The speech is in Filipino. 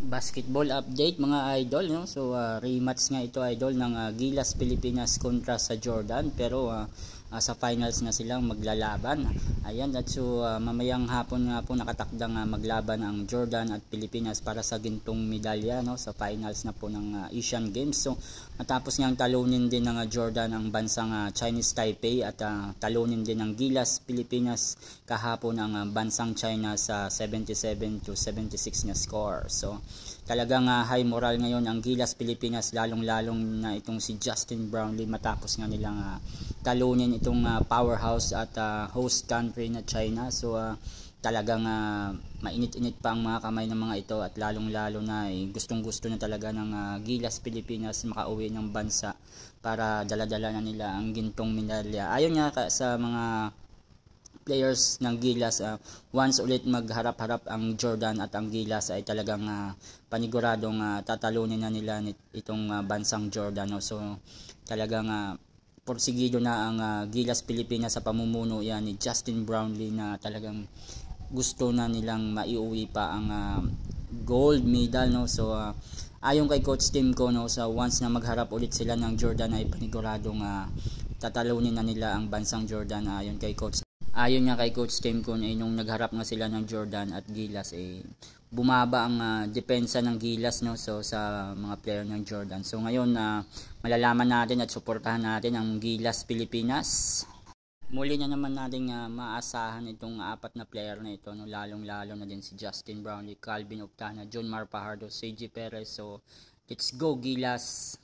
Basketball update mga idol, no? So rematch nga ito idol ng Gilas Pilipinas kontra sa Jordan, pero sa finals na silang maglalaban. Ayan, at so mamayang hapon nga po nakatakdang maglaban ang Jordan at Pilipinas para sa gintong medalya, no, sa finals na po ng Asian Games. So matapos ngang talunin din ng Jordan ang bansang Chinese Taipei at talunin din ng Gilas Pilipinas kahapon ang bansang China sa 77-76 na score. So talagang high moral ngayon ang Gilas Pilipinas, lalong-lalong na itong si Justin Brownlee matapos nga nilang talunin itong powerhouse at host country na China. So talagang mainit-init pa ang mga kamay ng mga ito, at lalong-lalo na gustong-gusto na talaga ng Gilas Pilipinas makauwi ng bansa para dala-dala na nila ang gintong medalya. Ayon nga sa mga players ng Gilas, once ulit magharap-harap ang Jordan at ang Gilas ay talagang paniguradong tatalunin na nila itong bansang Jordan, no? So talagang porsigido na ang Gilas Pilipinas sa pamumuno yan ni Justin Brownlee, na talagang gusto na nilang maiuwi pa ang gold medal, no? So ayon kay Coach Tim ko, no, sa once na magharap ulit sila ng Jordan ay paniguradong tatalunin na nila ang bansang Jordan. Ayon nga kay Coach Tim ko, nung nagharap nga sila ng Jordan at Gilas, bumaba ang depensa ng Gilas, no, so sa mga player ng Jordan. So ngayon malalaman natin at suportahan natin ang Gilas Pilipinas. Muli na naman nating maasahan itong apat na player na ito, no, lalong-lalo na din si Justin Brownlee, Calvin Octana, John Mar Pajardo, CJ Perez. So let's go Gilas!